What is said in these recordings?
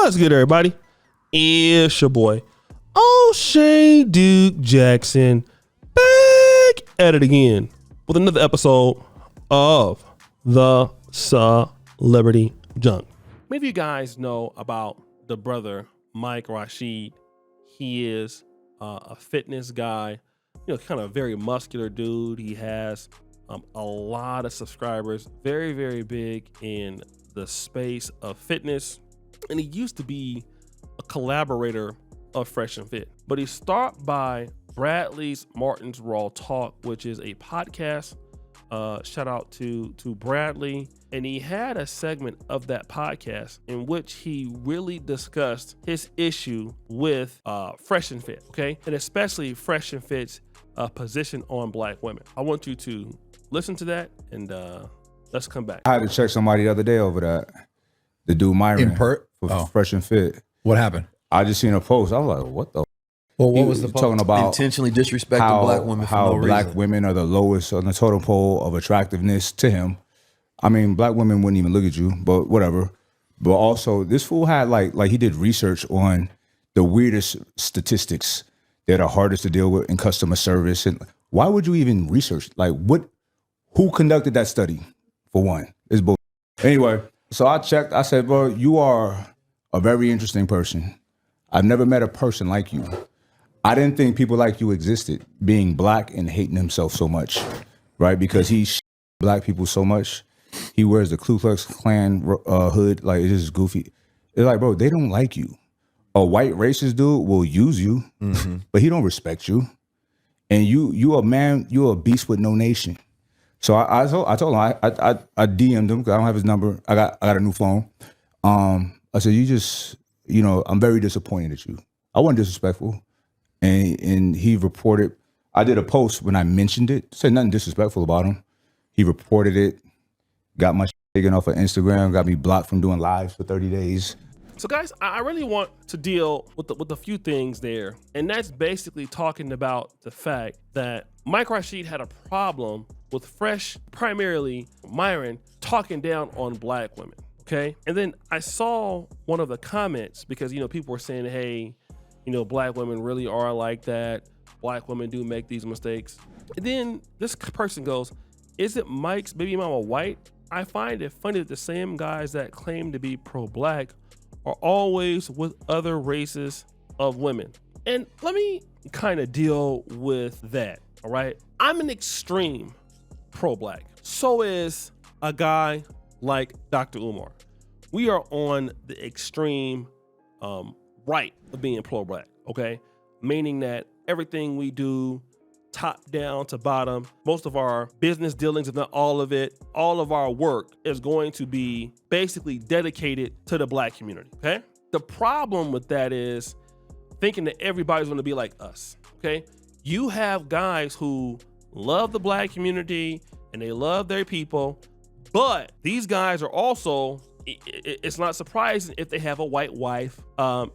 What's good, everybody? It's your boy, O'Shea Duke Jackson, back at it again with another episode of the Celebrity Junk. Many of you guys know about the brother, Mike Rashid. He is a fitness guy, kind of a very muscular dude. He has a lot of subscribers, very, very big in the space of fitness. And he used to be a collaborator of Fresh and Fit, but he stopped by Bradley's Martin's Raw Talk, which is a podcast. Shout out to Bradley. And he had a segment of that podcast in which he really discussed his issue with Fresh and Fit, okay? And especially Fresh and Fit's position on Black women. I want you to listen to that and let's come back. I had to check somebody the other day over that. The dude Myron for Fresh and Fit. What happened? I just seen a post. I was like, what the? Well, what was the post? Talking about intentionally disrespecting Black women for no Black reason. women are the lowest on the totem pole of attractiveness to him. I mean, Black women wouldn't even look at you, but whatever. But also, this fool had like he did research on the weirdest statistics that are hardest to deal with in customer service. And why would you even research? Like, what? Who conducted that study? For one, it's bull. Anyway, so I checked. I said, bro, you are a very interesting person. I've never met a person like you. I didn't think people like you existed, being Black and hating himself so much, right? Because he Black people so much. He wears the Ku Klux Klan hood, like it's just goofy. It's like, bro, they don't like you. A white racist dude will use you, but he don't respect you. And you a man, you a beast with no nation. So I told him, I DM'd him because I don't have his number. I got a new phone. I said, you just, I'm very disappointed at you. I wasn't disrespectful. And he reported, I did a post when I mentioned it, said nothing disrespectful about him. He reported it, got my shit taken off of Instagram, got me blocked from doing lives for 30 days. So guys, I really want to deal with a few things there. And that's basically talking about the fact that Mike Rashid had a problem with Fresh, primarily Myron, talking down on Black women, okay? And then I saw one of the comments because, people were saying, hey, Black women really are like that. Black women do make these mistakes. And then this person goes, isn't Mike's baby mama white? I find it funny that the same guys that claim to be pro-Black are always with other races of women. And let me kind of deal with that, all right? I'm an extreme pro-Black. So is a guy like Dr. Umar. We are on the extreme right of being pro-Black, okay? Meaning that everything we do, top down to bottom, most of our business dealings, if not all of it, all of our work is going to be basically dedicated to the Black community, okay? The problem with that is thinking that everybody's gonna be like us, okay? You have guys who love the Black community and they love their people, but these guys are also, it's not surprising if they have a white wife.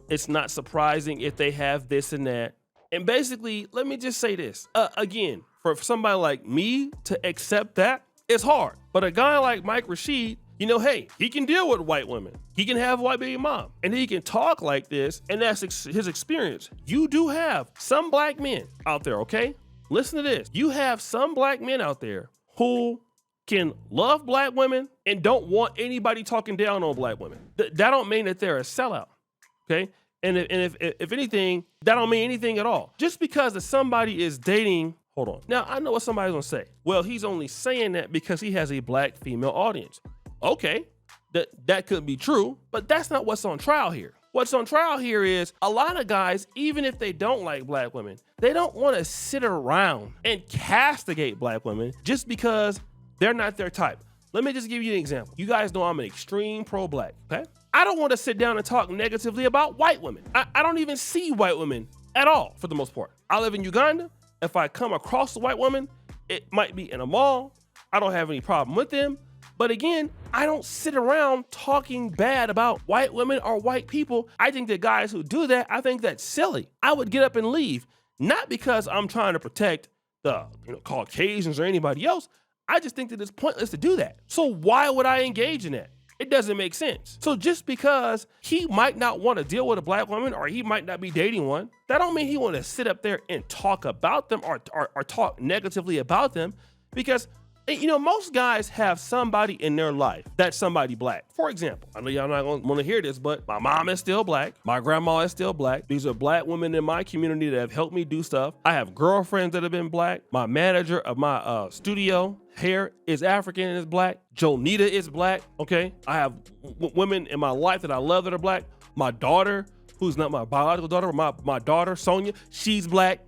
It's not surprising if they have this and that. And basically, let me just say this. Again, for somebody like me to accept that, it's hard. But a guy like Mike Rashid, hey, he can deal with white women. He can have a white baby mom. And he can talk like this, and that's his experience. You do have some Black men out there, okay? Listen to this. You have some Black men out there who can love Black women and don't want anybody talking down on Black women. That don't mean that they're a sellout, okay? And if anything, that don't mean anything at all. Just because somebody is dating, hold on. Now, I know what somebody's gonna say. Well, he's only saying that because he has a Black female audience. Okay, that could be true, but that's not what's on trial here. What's on trial here is a lot of guys, even if they don't like Black women, they don't wanna sit around and castigate Black women just because they're not their type. Let me just give you an example. You guys know I'm an extreme pro-Black, okay? I don't want to sit down and talk negatively about white women. I don't even see white women at all, for the most part. I live in Uganda. If I come across a white woman, it might be in a mall. I don't have any problem with them. But again, I don't sit around talking bad about white women or white people. I think that guys who do that, I think that's silly. I would get up and leave, not because I'm trying to protect the Caucasians or anybody else. I just think that it's pointless to do that. So why would I engage in that? It doesn't make sense. So just because he might not want to deal with a black woman or he might not be dating one, that don't mean he want to sit up there and talk about them or talk negatively about them, because most guys have somebody in their life that's somebody black. For example, I know y'all not gonna want to hear this, but my mom is still black. My grandma is still black. These are black women in my community that have helped me do stuff. I have girlfriends that have been black. My manager of my studio hair is African and is black. Jonita is black, okay? I have women in my life that I love that are black. My daughter, who's not my biological daughter, but my daughter, Sonia, she's black.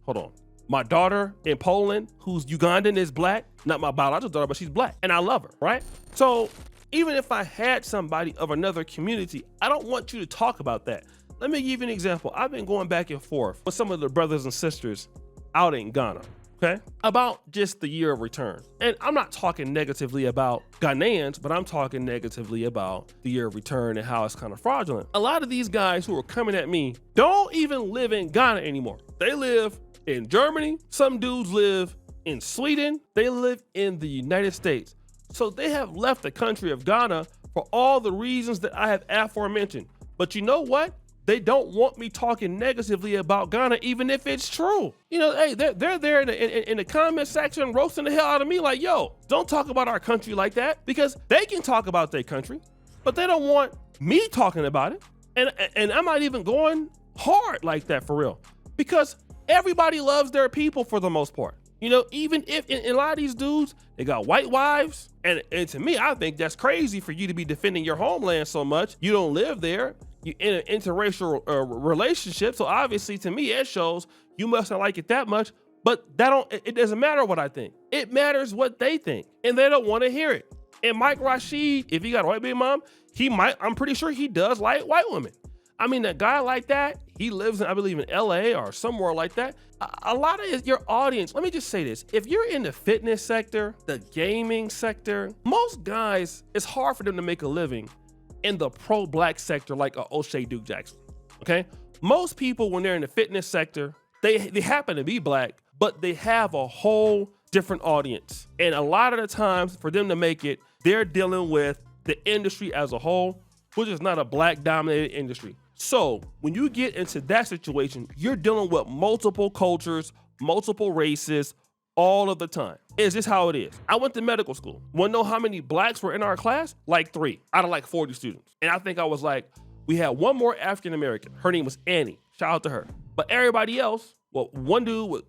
Hold on. My daughter in Poland, who's Ugandan, is black. Not my biological daughter, but she's black. And I love her, right? So even if I had somebody of another community, I don't want you to talk about that. Let me give you an example. I've been going back and forth with some of the brothers and sisters out in Ghana, okay, about just the year of return. And I'm not talking negatively about Ghanaians, but I'm talking negatively about the year of return and how it's kind of fraudulent. A lot of these guys who are coming at me don't even live in Ghana anymore. They live in Germany. Some dudes live in Sweden. They live in the United States. So they have left the country of Ghana for all the reasons that I have aforementioned. But you know what? They don't want me talking negatively about Ghana, even if it's true. Hey, they're there in the comment section roasting the hell out of me like, yo, don't talk about our country like that, because they can talk about their country, but they don't want me talking about it. And I'm not even going hard like that for real, because everybody loves their people for the most part. Even if in a lot of these dudes, they got white wives. And to me, I think that's crazy for you to be defending your homeland so much. You don't live there. You in an interracial relationship. So obviously to me, it shows you must not like it that much, but it doesn't matter what I think. It matters what they think, and they don't want to hear it. And Mike Rashid, if he got a white baby mom, I'm pretty sure he does like white women. I mean, a guy like that, he lives in, I believe, in LA or somewhere like that. A lot of your audience, let me just say this. If you're in the fitness sector, the gaming sector, most guys, it's hard for them to make a living in the pro-black sector like a O'Shea Duke Jackson, okay? Most people, when they're in the fitness sector, they happen to be black, but they have a whole different audience. And a lot of the times, for them to make it, they're dealing with the industry as a whole, which is not a black-dominated industry. So when you get into that situation, you're dealing with multiple cultures, multiple races, all of the time. It's just how it is. I went to medical school. Want to know how many blacks were in our class? Like 3 out of like 40 students. And I think I was like, we had one more African-American. Her name was Annie. Shout out to her. But everybody else, well, one dude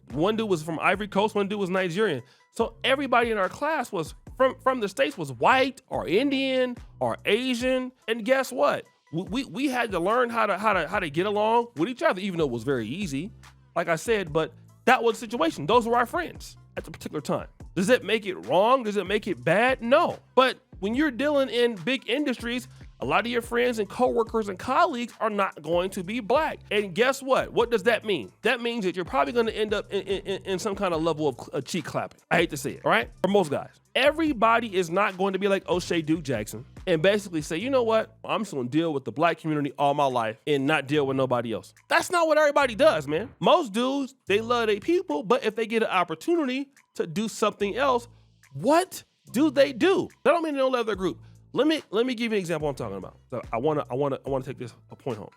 was from Ivory Coast, one dude was Nigerian. So everybody in our class was from the States was white or Indian or Asian. And guess what? We had to learn how to get along with each other, even though it was very easy, like I said, but that was the situation. Those were our friends at the particular time. Does it make it wrong? Does it make it bad? No. But when you're dealing in big industries, a lot of your friends and coworkers and colleagues are not going to be black. And guess what? What does that mean? That means that you're probably going to end up in some kind of level of cheek clapping. I hate to say it, all right? For most guys. Everybody is not going to be like O'Shea Duke Jackson and basically say, you know what? I'm just going to deal with the black community all my life and not deal with nobody else. That's not what everybody does, man. Most dudes, they love their people, but if they get an opportunity to do something else, what do? That don't mean they don't love their group. Let me give you an example I'm talking about. So I wanna take this a point home.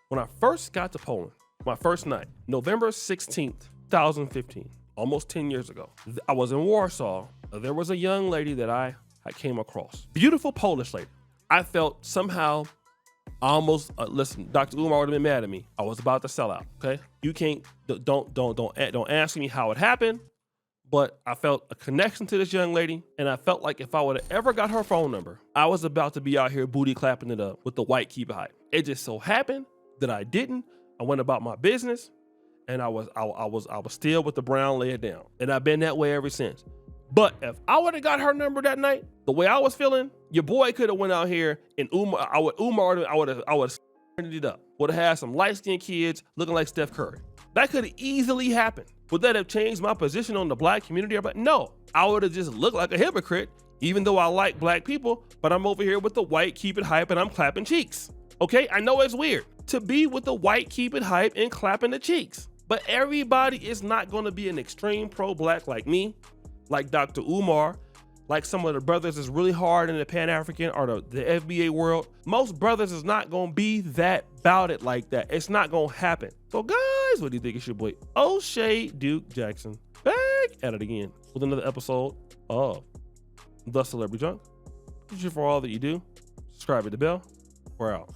When I first got to Poland, my first night, November 16th, 2015, almost 10 years ago, I was in Warsaw. There was a young lady that I came across. Beautiful Polish lady. I felt somehow almost, listen, Dr. Umar would have been mad at me. I was about to sell out, okay? You can't, don't ask me how it happened, but I felt a connection to this young lady, and I felt like if I would have ever got her phone number, I was about to be out here booty clapping it up with the white keep it hype. It just so happened that I didn't. I went about my business, and I was still with the brown lay it down, and I've been that way ever since. But if I would have got her number that night, the way I was feeling, your boy could have went out here and I would have it up. Would have had some light-skinned kids looking like Steph Curry. That could have easily happened. Would that have changed my position on the black community? But no, I would have just looked like a hypocrite, even though I like black people, but I'm over here with the white keep it hype and I'm clapping cheeks. Okay, I know it's weird to be with the white keep it hype and clapping the cheeks, but everybody is not going to be an extreme pro-black like me, like Dr. Umar, like some of the brothers is really hard in the Pan-African or the FBA world, most brothers is not gonna be that about it like that. It's not gonna happen. So guys, what do you think? It's your boy O'Shea Duke Jackson back at it again with another episode of The Celebrity Junk. Thank you for all that you do. Subscribe, hit the bell. We're out.